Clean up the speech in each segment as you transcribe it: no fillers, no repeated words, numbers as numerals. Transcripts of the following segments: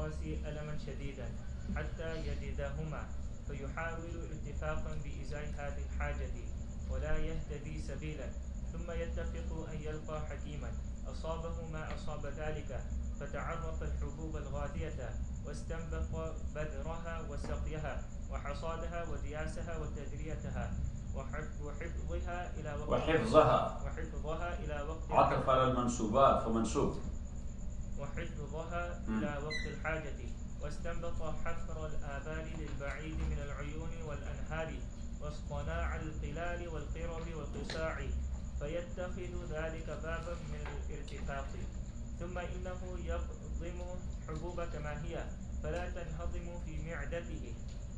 الرأس ألما شديدا حتى يجدهما فيحاول اتفاقا بإزاء هذه الحاجة ولا يهتدي سبيلا ثم يتفق أن يلقى حكيما أصابه ما أصاب ذلك فتعرف الحبوب الغادية واستنبط بذرها وسقيها وحصادها ودياسها وتدريتها وحفظها إلى وقت عطف على المنصوبات فمنصوب وحفظها إلى وقت الحاجة واستنبط حفر الآبار للبعيد من العيون والأنهار واصطناع القلال والقرب والقساع فيتخذ ذلك بابا من الارتفاق ثم إنه يقضم حبوب كما هي فلا تنهضم في معدته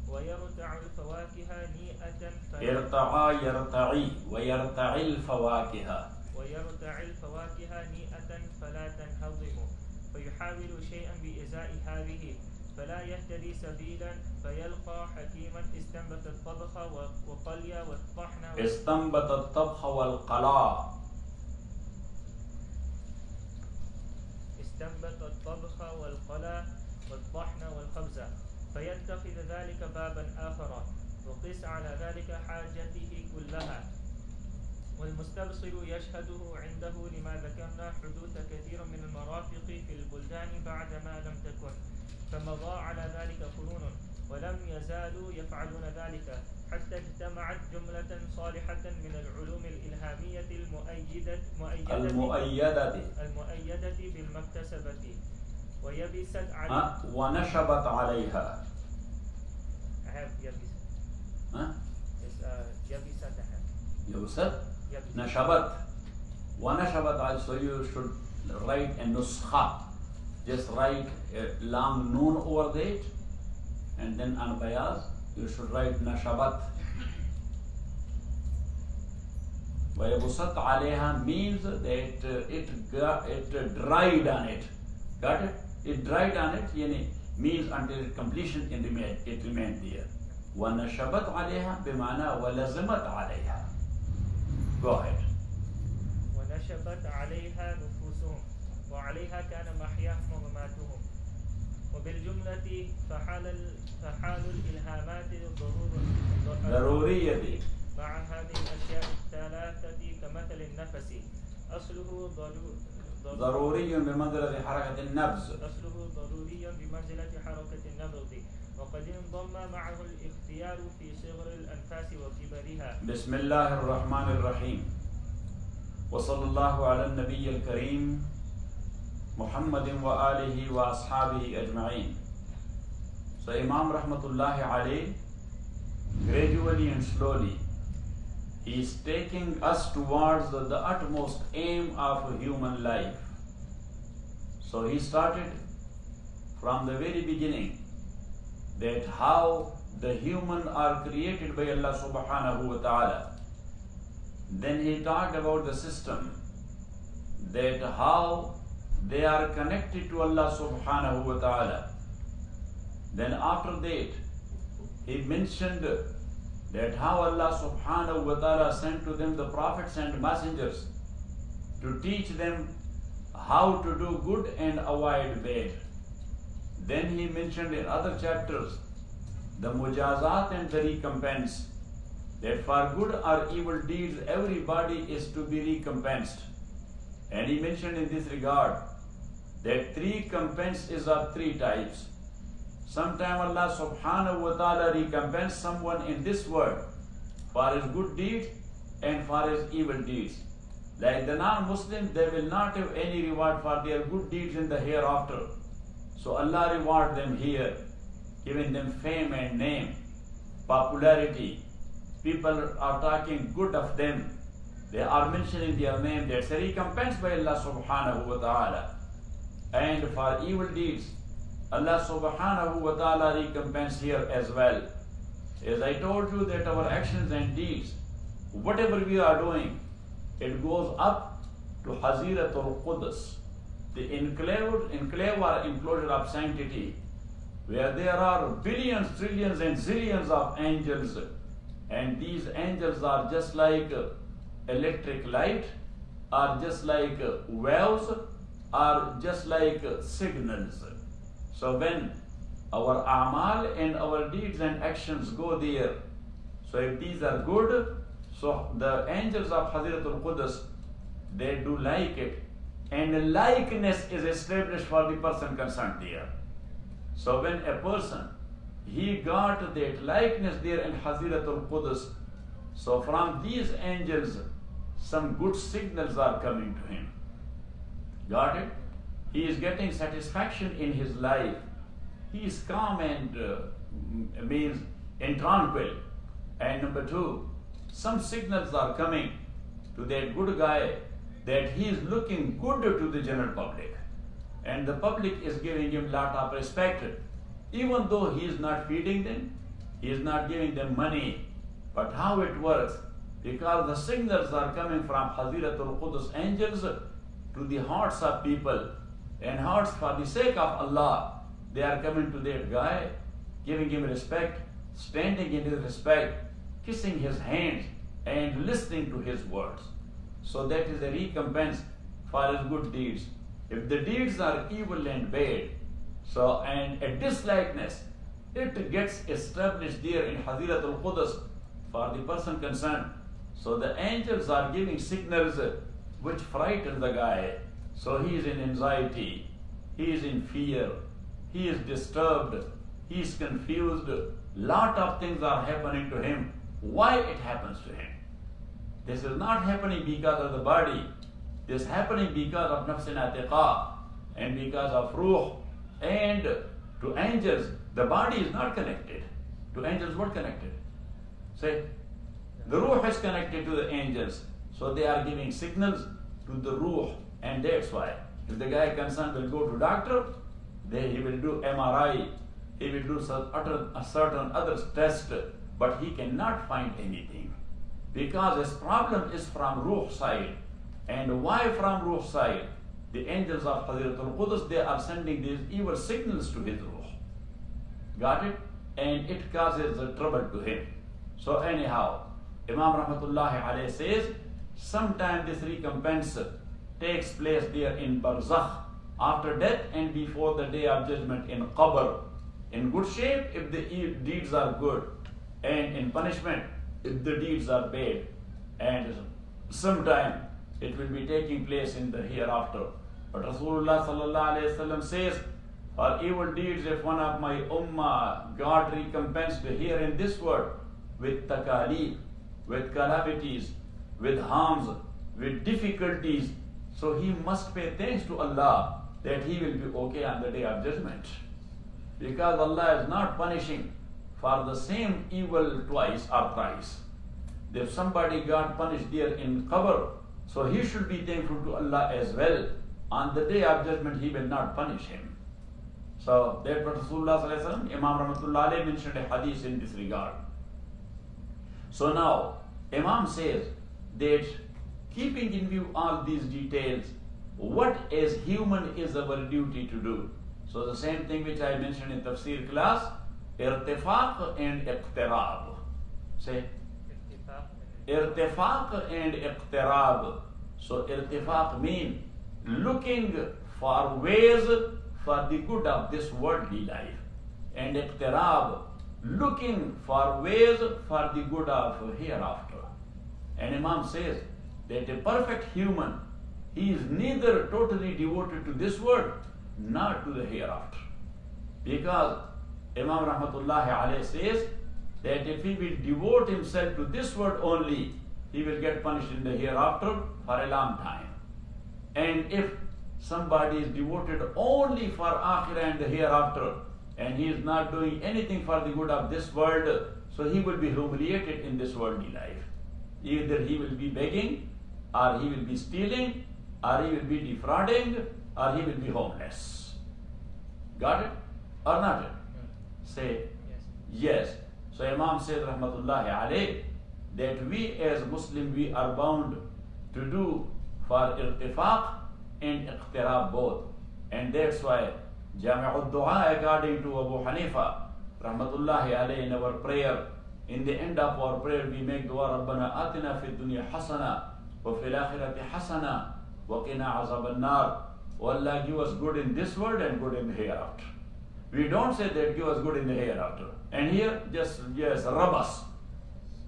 ويرتع الفواكه نيئة ويرتع الفواكه نيئة فلا تنهضم فيحاول شيئا بإزاء هذه فلا يهتدي سبيلا فيلقى حكيما استنبت الطبخ وقلي والطحن استنبت الطبخ والقلاء استنبت الطبخ والقلا والطحن والخبز فيتخذ ذلك بابا آخر وقس على ذلك حاجته كلها والمستبصر يشهده عنده لما ذكرنا حدوث كثير من المرافق في البلدان بعدما لم تكن فمضى على ذلك قرون ولم يزالوا يفعلون ذلك حتى اجتمعت جملة صالحة من العلوم الإلهامية المؤيدة بالمكتسبة ويبست عليها ونشبت عليها يبست نشبت ونشبت. So you should write a nuskha. Just write a long noon over it and then on bayaz you should write nashabat. وَيَبُسَتْ عَلَيْهَا means that it dried on it. Got it? It dried on it means until completion it remained there. وَنَشَبَتْ عَلَيْهَا بِمَعْنَى وَلَزِمَتْ عَلَيْهَا. Go ahead. ونشبت عليها نفوسهم وعليها كان محياهم ومماتهم وبالجملة فحال الإلهامات ضرورية مع هذه الأشياء الثلاثة كمثل النفس أصله ضروري بمنزلة حركة النبض وقد انضم معه الاختيار في صغر الأنفاس وكبرها. بسم الله الرحمن الرحيم وصلى الله على النبي الكريم محمد وآله وأصحابه أجمعين. So Imam Rahmatullahi alayh, gradually and slowly, he is taking us towards the utmost aim of human life. So he started from the very beginning that how the human are created by Allah subhanahu wa ta'ala. Then he talked about the system, that how they are connected to Allah subhanahu wa ta'ala. Then after that, he mentioned that how Allah subhanahu wa ta'ala sent to them the prophets and messengers to teach them how to do good and avoid bad. Then he mentioned in other chapters the mujazat and the recompense, that for good or evil deeds everybody is to be recompensed. And he mentioned in this regard that recompense is of three types. Sometimes Allah subhanahu wa ta'ala recompense someone in this world for his good deeds and for his evil deeds. Like the non-Muslims, they will not have any reward for their good deeds in the hereafter. So Allah reward them here, giving them fame and name, popularity. People are talking good of them. They are mentioning their name. That's a recompense by Allah subhanahu wa ta'ala. And for evil deeds, Allah subhanahu wa ta'ala recompense here as well. As I told you that our actions and deeds, whatever we are doing, it goes up to Seerat Un Nabi, the enclave or enclosure of sanctity, where there are billions, trillions and zillions of angels, and these angels are just like electric light, or just like waves, or just like signals. So when our amal and our deeds and actions go there, so if these are good, so the angels of Hadith al Qudsi, they do like it, and likeness is established for the person concerned there. So when a person, he got that likeness there in Hadith al Qudsi, so from these angels, some good signals are coming to him. Got it? He is getting satisfaction in his life. He is calm and means and tranquil. And number two, some signals are coming to that good guy that he is looking good to the general public. And the public is giving him lot of respect. Even though he is not feeding them, he is not giving them money. But how it works? Because the signals are coming from Hadith al Qudsi angels to the hearts of people. And hearts, for the sake of Allah, they are coming to that guy, giving him respect, standing in his respect, kissing his hands, and listening to his words. So that is a recompense for his good deeds. If the deeds are evil and bad, so and a dislikeness, it gets established there in Hadith al Qudsi for the person concerned. So the angels are giving signals which frighten the guy. So he is in anxiety, he is in fear, he is disturbed, he is confused. Lot of things are happening to him. Why it happens to him? This is not happening because of the body. This is happening because of nafs natiqa and because of ruh. And to angels, the body is not connected. To angels, what connected? Say, the ruh is connected to the angels. So they are giving signals to the ruh. And that's why, if the guy concerned will go to doctor, then he will do MRI, he will do a certain other test, but he cannot find anything. Because his problem is from ruh side. And why from ruh side? The angels of Hadith al Qudsi, they are sending these evil signals to his ruh. Got it? And it causes trouble to him. So anyhow, Imam Rahmatullahi alayhi says, sometime this recompense takes place there in barzakh, after death and before the day of judgment in qabr. In good shape if the deeds are good, and in punishment if the deeds are bad. And sometime it will be taking place in the hereafter. But Rasulullah sallallahu alayhi wasallam says, for evil deeds, if one of my ummah got recompensed here in this world with takalif, with calamities, with harms, with difficulties, so he must pay thanks to Allah that he will be okay on the day of judgment. Because Allah is not punishing for the same evil twice or thrice. If somebody got punished there in qabr, so he should be thankful to Allah as well. On the day of judgment, he will not punish him. So that what Rasulullah sallallahu alaihi wasallam, Imam Rahmatullah alayhi mentioned a hadith in this regard. So now, Imam says that keeping in view all these details, what as human is our duty to do? So the same thing which I mentioned in Tafsir class, irtifaq and iqtirab. Say, irtifaq and iqtirab. So irtifaq means looking for ways for the good of this worldly life, and iqtirab, looking for ways for the good of hereafter. And Imam says that a perfect human, he is neither totally devoted to this world nor to the hereafter. Because Imam Rahmatullahi alayhi says that if he will devote himself to this world only, he will get punished in the hereafter for a long time. And if somebody is devoted only for akhirah and the hereafter, and he is not doing anything for the good of this world, so he will be humiliated in this worldly life. Either he will be begging, or he will be stealing, or he will be defrauding, or he will be homeless. Got it? Or not it? Say yes. So Imam says Rahmatullahi alayh that we as Muslim, we are bound to do for irtifaq and iqtirab both. And that's why Jami'ud Dua, according to Abu Hanifa Rahmatullahi alayh, in our prayer, in the end of our prayer we make dua, Rabbana atina fid dunya hasana wa fil akhirati hasana wa qina azab an-nar. Oh Allah, give us good in this world and good in the hereafter. We don't say that give us good in the hereafter. And here, just rub us.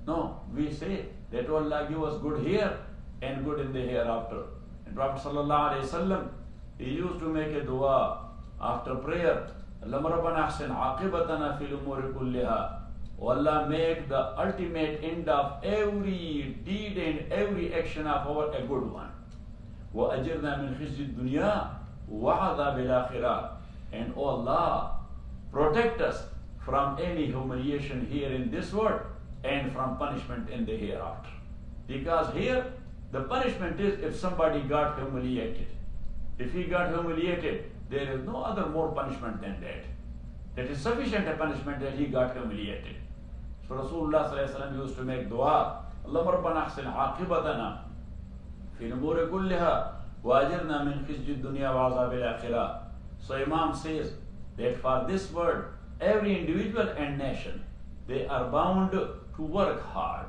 No, we say that Allah give us good here and good in the hereafter. And Prophet sallallahu alaihi wasallam, he used to make a dua after prayer. Allahumma rabbana ahsin aqibatana fil umuri kulliha. O Allah, make the ultimate end of every deed and every action of our a good one. Wa ajirna min khizyi dunya wa adhab al-akhirah. And O Allah, protect us from any humiliation here in this world and from punishment in the hereafter. Because here, the punishment is if somebody got humiliated. If he got humiliated, there is no other more punishment than that. That is sufficient a punishment that he got humiliated. So Rasulullah sallallahu alaihi wasallam used to make dua, Allahumma rabbana ahsin aqibatana fi umuri kulliha wa ajirna min khizyi dunya wa azab al-akhirah. So Imam says that for this world, every individual and nation, they are bound to work hard.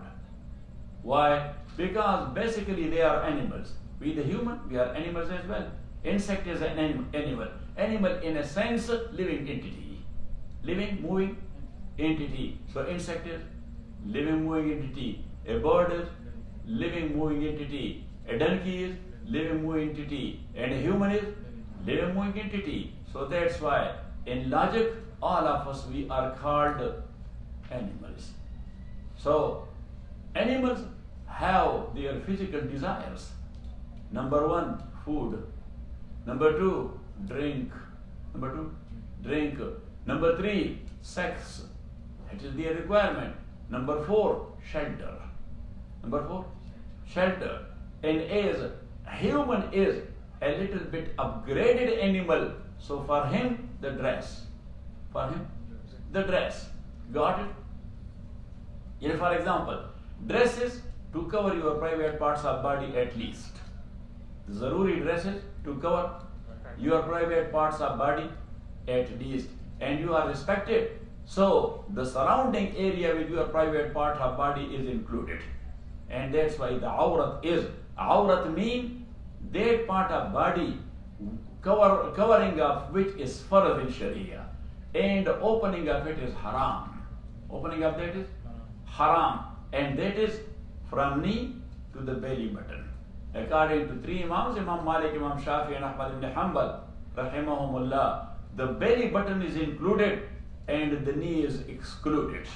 Why? Because basically they are animals. We the human, we are animals as well. Insect is an animal. Animal in a sense, living entity. Living, moving entity. So insect is living, moving entity. A bird is living, moving entity. A donkey is living, moving entity. And a human is living, moving entity. So that's why in logic, all of us, we are called animals. So animals have their physical desires. Number one, food. Number two, drink. Number three, sex. That is their requirement. Number four, shelter. And as a human is a little bit upgraded animal, so for him, the dress. Got it? For example, dresses to cover your private parts of body at least. Zaruri dresses to cover your private parts of body at least. And you are respected. So the surrounding area with your private part of body is included. And that's why the awrat is. Awrat means that part of body covering of which is farz in Sharia. And opening of it is haram. Opening of that is haram. And that is from knee to the belly button. According to three Imams, Imam Malik, Imam Shafi and Ahmad ibn Hanbal, rahimahumullah, the belly button is included and the knee is excluded.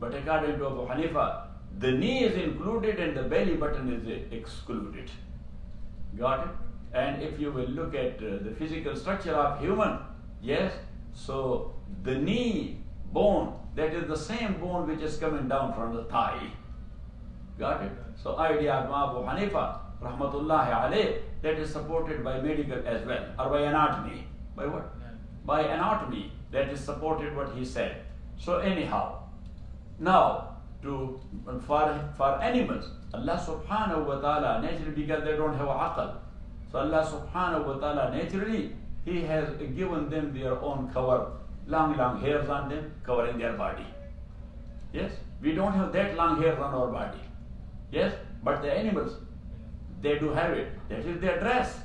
But according to Abu Hanifa, the knee is included and the belly button is excluded. Got it? And if you will look at the physical structure of human, yes, so the knee bone, that is the same bone which is coming down from the thigh. Got it? So idea of Abu Hanifa, rahmatullahi alayh, that is supported by medical as well, or by anatomy. By what? By anatomy, that is supported what he said. So anyhow, now for animals, Allah subhanahu wa ta'ala naturally, because they don't have aql, so Allah subhanahu wa ta'ala naturally, He has given them their own cover, long hairs on them covering their body. Yes, we don't have that long hair on our body. Yes, but the animals, they do have it. That is their dress.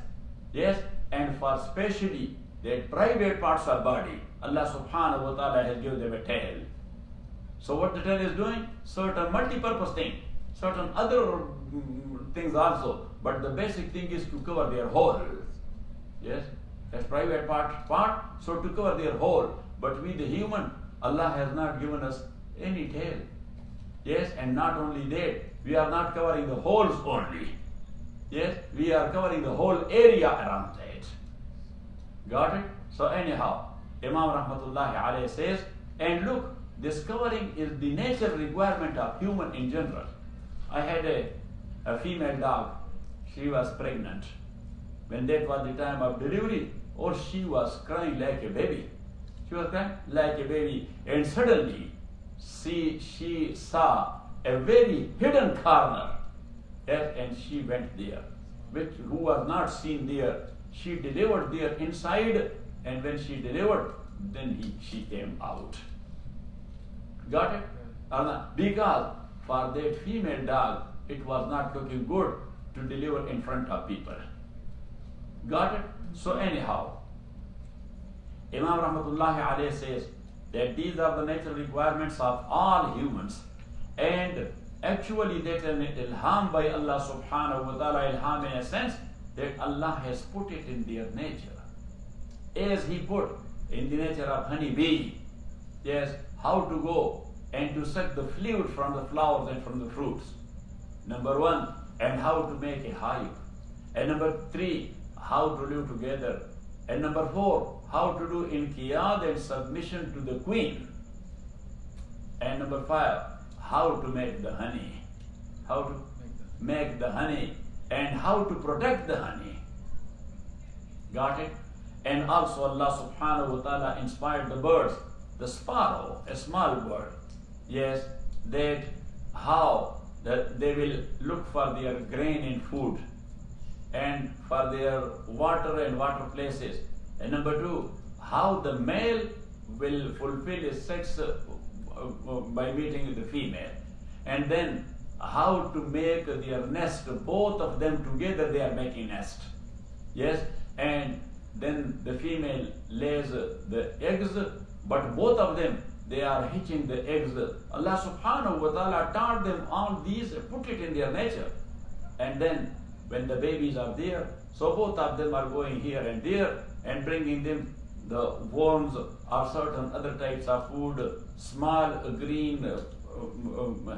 Yes, and for specially their private parts of body, Allah subhanahu wa ta'ala has given them a tail. So what the tail is doing? Certain multi-purpose thing, certain other things also, but the basic thing is to cover their whole. Yes, that's private part, so to cover their whole. But we the human, Allah has not given us any tail. Yes, and not only that, we are not covering the holes only. Yes, we are covering the whole area around that. Got it? So anyhow, Imam rahmatullahi alayhi says, and look, this covering is the natural requirement of human in general. I had a female dog. She was pregnant. When that was the time of delivery, or she was crying like a baby. She was crying like a baby. And suddenly, she saw a very hidden corner. Yes, and she went there, who was not seen there. She delivered there inside, and when she delivered, then she came out. Got it? Because for that female dog, it was not looking good to deliver in front of people. Got it? So anyhow, Imam Rahmatullahi alayhi says that these are the natural requirements of all humans, and actually that an ilham by Allah subhanahu wa ta'ala, ilham in a sense that Allah has put it in their nature. As He put in the nature of honey bee, yes, how to go and to suck the fluid from the flowers and from the fruits. Number one, and how to make a hive. And number three, how to live together. And number four, how to do inqiyad and submission to the queen. And number five, how to make the honey. How to make the honey and how to protect the honey. Got it? And also Allah subhanahu wa ta'ala inspired the birds, the sparrow, a small bird, yes, that how that they will look for their grain and food and for their water and water places. And number two, how the male will fulfill his sex by meeting with the female. And then how to make their nest, both of them together they are making nest. Yes, and then the female lays the eggs, but both of them they are hatching the eggs. Allah subhanahu wa ta'ala taught them all these, put it in their nature. And then when the babies are there, so both of them are going here and there and bringing them the worms or certain other types of food, small green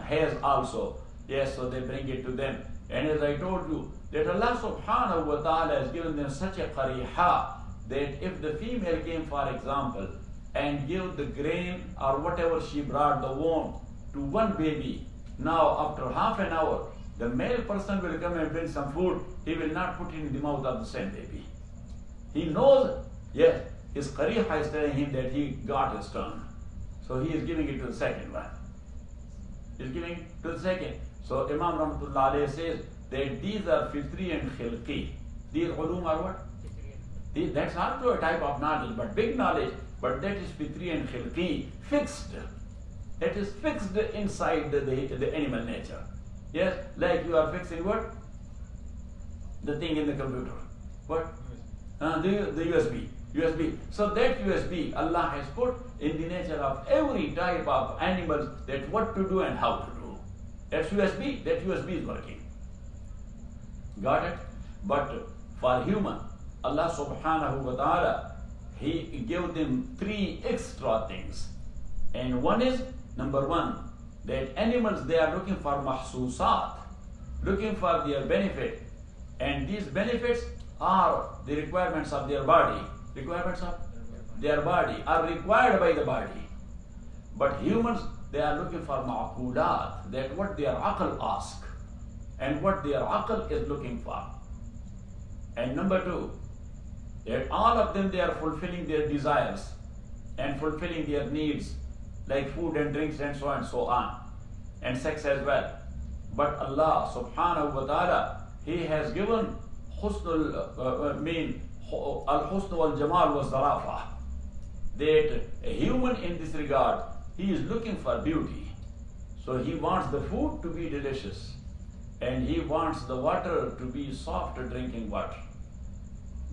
hairs also. Yes, so they bring it to them. And as I told you, that Allah subhanahu wa ta'ala has given them such a qariha that if the female came, for example, and give the grain or whatever she brought, the worm, to one baby, now after half an hour, the male person will come and bring some food. He will not put it in the mouth of the same baby. He knows, yes, his qariha is telling him that he got his turn. So he is giving it to the second one. He is giving it to the second. So Imam Rahmatullah alayhi says that these are fitri and khilqi. These ulum are what? That's also a type of knowledge, but big knowledge, but that is fitri and khilqi, fixed. That is fixed inside the animal nature. Yes, like you are fixing what? The thing in the computer. What? The USB. USB. So that USB Allah has put in the nature of every type of animals that what to do and how to do. That's USB, that USB is working. Got it? But for human, Allah subhanahu wa ta'ala, He gave them three extra things. And one is, number one, that animals, they are looking for mahsusat, looking for their benefit. And these benefits are the requirements of their body. Requirements of their body are required by the body. But humans, they are looking for ma'qulat, that what their aql ask and what their aql is looking for. And number two, that all of them, they are fulfilling their desires and fulfilling their needs, like food and drinks and so on, and sex as well. But Allah subhanahu wa ta'ala, He has given al-husn wal-jamal wa-zarafa, that a human in this regard, he is looking for beauty. So he wants the food to be delicious, and he wants the water to be soft drinking water.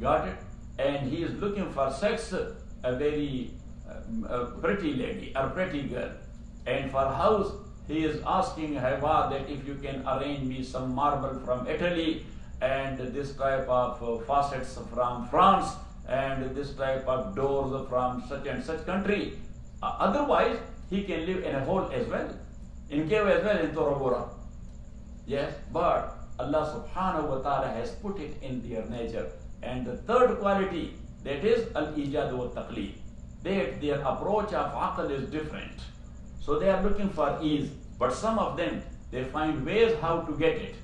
Got it? And he is looking for sex, a very pretty lady or pretty girl. And for house, he is asking Hawa that if you can arrange me some marble from Italy, and this type of faucets from France, and this type of doors from such and such country. Otherwise, he can live in a hole as well, in cave as well, in Torabora. Yes, but Allah subhanahu wa ta'ala has put it in their nature. And the third quality, that is al-ijad wa taqleed, that their approach of aql is different. So they are looking for ease, but some of them, they find ways how to get it.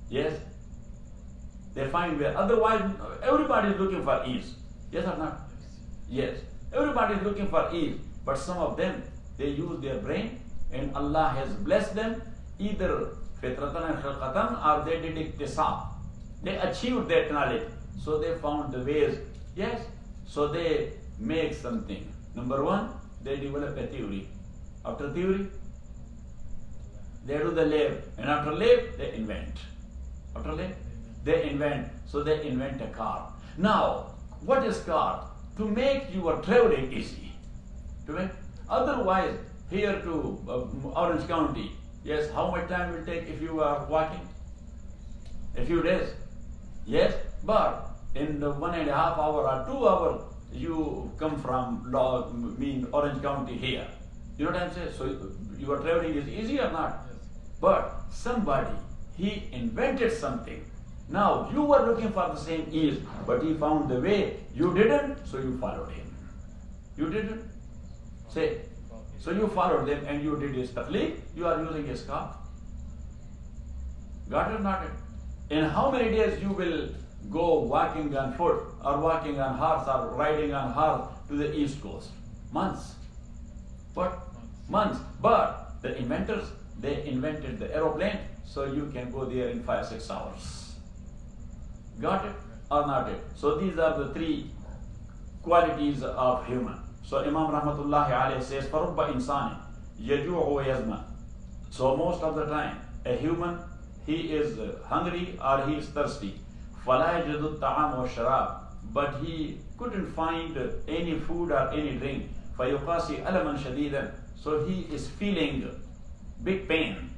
Yes, they find ways. Otherwise, everybody is looking for ease. Yes or not? Yes, everybody is looking for ease, but some of them, they use their brain, and Allah has blessed them either fitratan and khalqatan, or they did iktisab. They achieved that knowledge, so they found the ways. Yes, so they make something. Number one, they develop a theory. After theory, they do the lab, and after lab, they invent. After lab, they invent. So they invent a car. Now, what is car? to make your traveling easy. Otherwise, here to Orange County, yes, how much time will take if you are walking? A few days. Yes, but in the 1.5 hour or 2 hours, you come from Orange County here. You know what I'm saying? So your traveling is easy or not? Yes. But somebody, he invented something. Now you were looking for the same ease, but he found the way. You didn't, so you followed him. You didn't? Say. So you followed them and you did his taqleed. You are using his car. Got it or not? In how many days you will go walking on foot or walking on horse or riding on horse to the East Coast? Months. What? Months. But the inventors, they invented the aeroplane, so you can go there in 5-6 hours. Got it or not it? So these are the 3 qualities of human. So Imam Rahmatullahi alayhi says, فَرُبَّ إِنسَانٍ يَجُوعُ وَيَزْمَ. So most of the time, a human, he is hungry or he is thirsty. فَلَا يَجِدُ الطَّعَامُ وَالشَّرَابِ. But he couldn't find any food or any drink. فَيُقَاسِي أَلَمًا شَدِيدًا. So he is feeling big pain.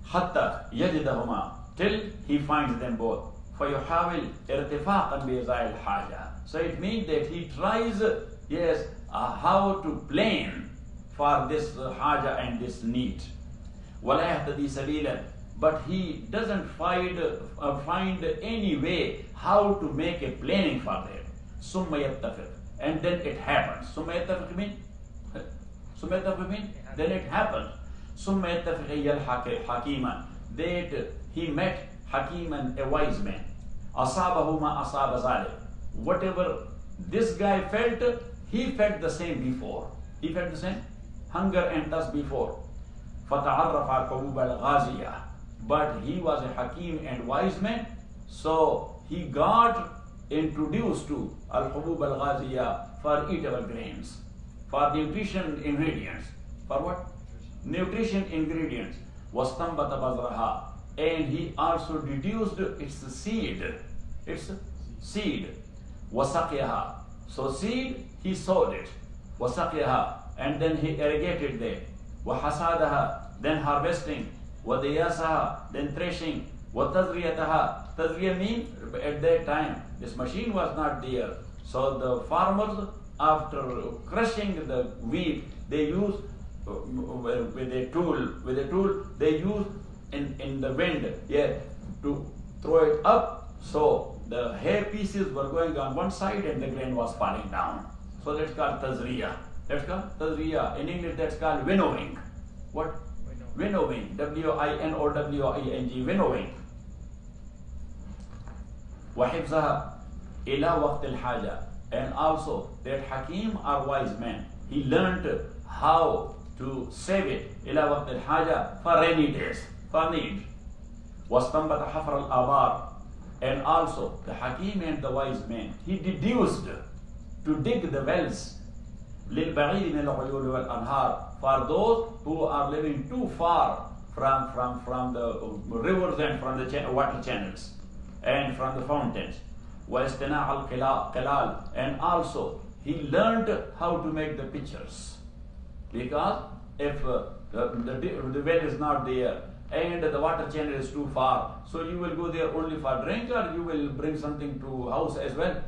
حَتَّى يَجِدَهُمَا. Till he finds them both. فَيُحَاوِلْ إِرْتِفَاقًا بِإِزَاءِ الْحَاجَةِ. So it means that he tries, how to plan for this haja and this need. وَلَا يَهْتَدِي سَبِيلًا. But he doesn't find any way how to make a planning for that. ثُمَّ يَتَّفِقْ. And then it happens. ثُمَّ يَتَّفِقْ mean? Then it happens. ثُمَّ يَتَّفِقْ يَلْحَقِ حَكِيمًا. That he met Hakiman, a wise man. أَصَابَهُ مَا أَصَابَ ذَلِكَ. Whatever this guy felt, he felt the same before. He felt the same hunger and thirst before. فَتَعَرَّفَ الْحُبُوبَ الْغَازِيَةِ. But he was a Hakim and wise man, so he got introduced to al-hubub al-ghaziyah for eatable grains, for nutrition ingredients. For what? Nutrition ingredients. وَاسْتَنْبَتَ بَذْرَهَا. And he also deduced its seed. وَسَقْيَهَا. So seed, he sowed it. وَسَقْيَهَا. And then he irrigated them. وَحَسَادَهَا. Then harvesting. وَدِيَاسَهَا. Then threshing. وَتَزْرِيَتَهَا. Tazriya means at that time this machine was not there. So the farmers, after crushing the wheat, they use with a tool they use in the wind, to throw it up. So the hair pieces were going on one side and the grain was falling down. So that's called tazriya. In English that's called winnowing. What? Winnowing. W-I-N-O-W-I-N-G. Winnowing. وَحِفْظَهَا إِلَى وَقْتِ الْحَاجَةِ. And also that Hakim or wise man, he learned how to save it إِلَى وَقْتِ الْحَاجَةِ for rainy days, for need. وَاسْتَنْبَتَ حَفْرَ الْآبَارِ. And also the Hakim and the wise man, he deduced to dig the wells لِلْبَعِيدِ مِنَ الْعُيُولِ وَالْأَنْهَارِ. For those who are living too far from the rivers and from the water channels and from the fountains. وَإِسْتِنَاعَ الْقِلَالِ. And also he learned how to make the pictures. Because if the well is not there and the water channel is too far, so you will go there only for drink or you will bring something to house as well.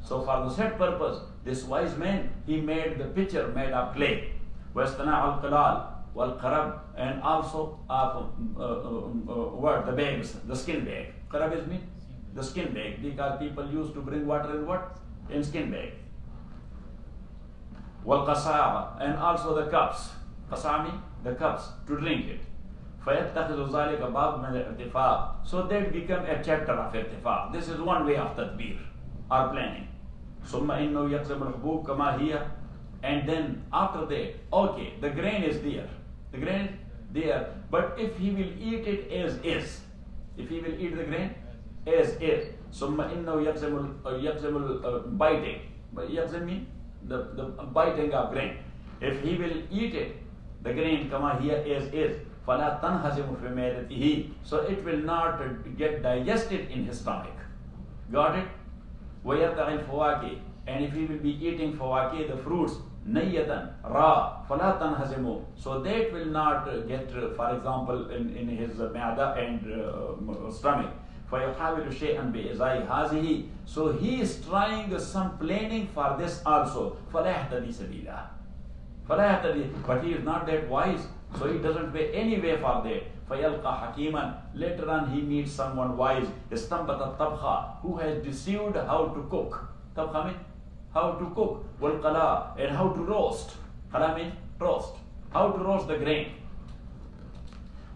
So for the said purpose, this wise man, he made the pitcher made of clay. وَإِسْتِنَاعَ الْقِلَالِ وَالْقَرَبِ. And also the bags, the skin bag. Qarab is mean? The skin bag, because people used to bring water in what? In skin bag. وَالْقَصَاعَ. And also the cups. Qasami, the cups, to drink it. فَيَتَّخِذُ ذَلِكَ بَابٌ مِنَ الْإِرْتِفَاقِ. So that become a chapter of irtifaq. This is one way of tadbir, or planning. ثُمَّ إِنَّهُ يَقْسِمُ الْحُبُوبَ كَمَا هِيَ. And then after that, okay, the grain is there. The grain is there. But if he will eat it as is, if he will eat the grain as is, ثُمَّ إِنَّهُ يَقْسِمُ biting. Yaqsim means the biting of grain. If he will eat it, the grain kama here as is, فَلَا تَنْهَزِمُ فِي مَعْدَتِهِ. So it will not get digested in his stomach. Got it? وَيَرْتَعِ الْفَوَاكِهِ, and if he will be eating fawakih, the fruits, نَيَّةً raw, فَلَا تَنْهَزِمُ, so that will not get, for example, in his me'ada and stomach. فَيُحَاوِلُ شَيْئًا بِإِزَاءِ هَذِهِ, so he is trying some planning for this also. فَلَا يَهْتَدِي سَبِيلًا, فَلَا يَهْتَدِي, but he is not that wise, so he doesn't pay any way for that. فَيَلْقَى حَكِيمًا, later on he meets someone wise. إِسْتَنْبَتَ الطَّبْخَ, who has deceived how to cook. Tabkha means how to cook. وَالْقَلَى, and how to roast. Qala means roast. How to roast the grain.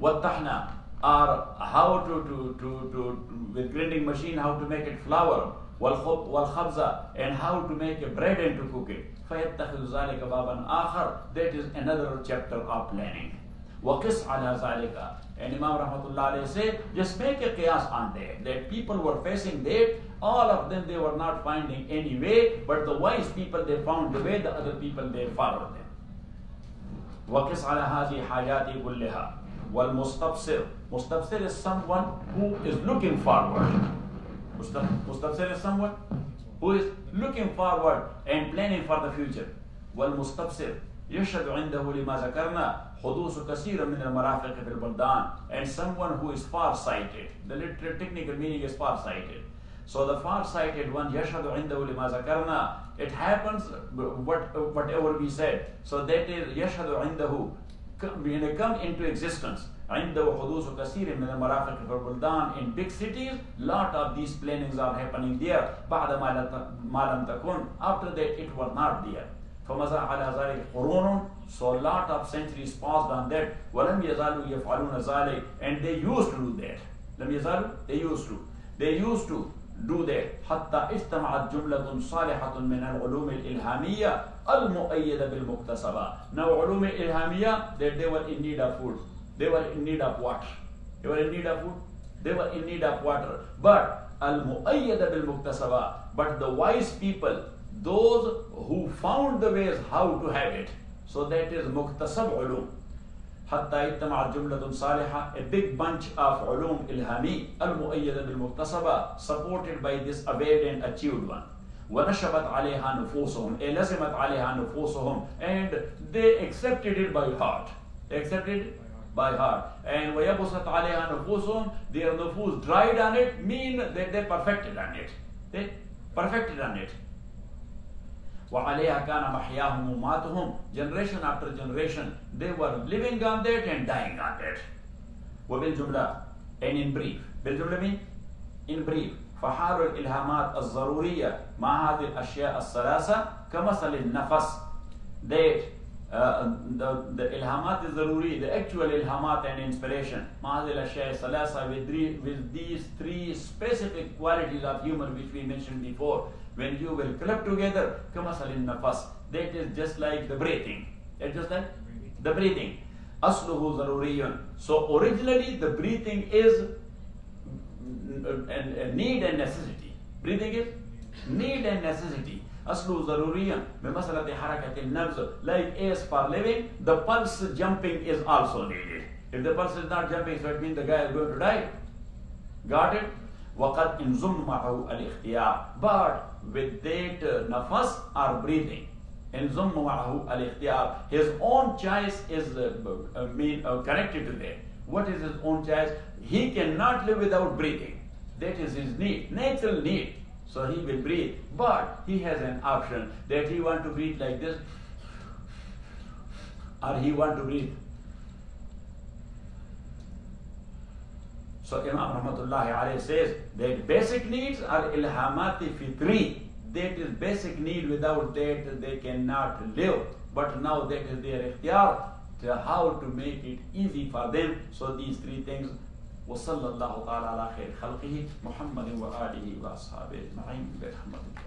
وَالطَّحْنَ, or how to with grinding machine, how to make it flour. وَالْخَبْزَ, and how to make a bread and to cook it. فَيَتَّخِذُ ذَلِكَ بَابًا آخَرَ, that is another chapter of planning. وَقِسْ عَلَى ذَلِكَ, and Imam Rahmatullah alayhi said, just make a qiyas on that people were facing that, all of them they were not finding any way, but the wise people they found the way, the other people they followed them. وَقِسْ عَلَى هَذِهِ حَاجَاتِ كُلِّهَا وَالْمُسْتَبْصِرُ, mustabsir is someone who is looking forward. Mustabsir is someone who is looking forward and planning for the future. وَالْمُسْتَبْصِرُ يشهد عنده لما ذكرنا حدوث كثير من المرافق في البلدان, and someone who is far-sighted. The literal technical meaning is far-sighted. So the far-sighted one, يشهد عنده لما ذكرنا, it happens whatever we said. So that is يشهد عنده, when they come into existence. عنده حدوث كثير من المرافق في البلدان, in big cities, lot of these plannings are happening there. بعد ما لم تكن, after that it was not there. فَمَزَا عَلَى ذَلِكَ قُرُونٌ, so a lot of centuries passed on that. وَلَمْ يَزَالُوا يَفْعَلُونَ ذَلِكَ, and they used to do that. لَمْ يَزَالُوا, they used to do that. حَتَّى اجْتَمَعَتْ جُمْلَةٌ صَالِحَةٌ مِنَ الْعُلُومِ الْإِلْهَامِيَّةِ الْمُؤَيَّدَةِ بِالْمُكْتَسَبَةِ. Now ulum ilhamiyya, that they were in need of food, they were in need of water, they were in need of food, they were in need of water, but al-mu'ayyada bil-muktasaba, but the wise people, those who found the ways how to have it, so that is muktasab ulum. حتى اجتمعت جملة صالحة, a big bunch of ulum ilhami al-mu'ayyada bil-muktasaba, supported by this obeyed and achieved one. ونشبت عليها نفوسهم, لزمت عليها نفوسهم, and they accepted it by heart. They accepted it by heart. And ويبسط عليها نفوسهم, their nufus dried on it, mean that they perfected on it. They perfected on it. وعليها كان محياهم وماتهم, generation after generation they were living on that and dying on that. وبالجملة, and in brief, بالجملة mean in brief, فحال الإلهامات الضرورية مع هذه الأشياء الثلاثة كمثل النفس, that the ilhamat is ضروري, the actual ilhamat and inspiration مع هذه الأشياء الثلاثة, with these three specific qualities of human which we mentioned before, when you will club together, كمثل النفس, that is just like the breathing. It's just like the breathing. أصله ضروري. So originally the breathing is a need and necessity. Breathing is need and necessity. أصله ضروري بمسألة حركة النبض, like as for living, the pulse jumping is also needed. If the pulse is not jumping, so it means the guy is going to die. Got it? وقد انضم معه الاختيار, but with that nafas or breathing, انضم معه الاختيار, his own choice is connected to that. What is his own choice? He cannot live without breathing. That is his need, natural need. So he will breathe, but he has an option that he want to breathe like this, or he want to breathe. So Imam Rahmatullahi alayhi says that basic needs are ilhamati fitri. That is basic need, without that they cannot live. But now that is their ikhtiyar, how to make it easy for them. So these three things. وصلى الله تعالى على خير خلقه محمد وآله وأصحابه أجمعين برحمته.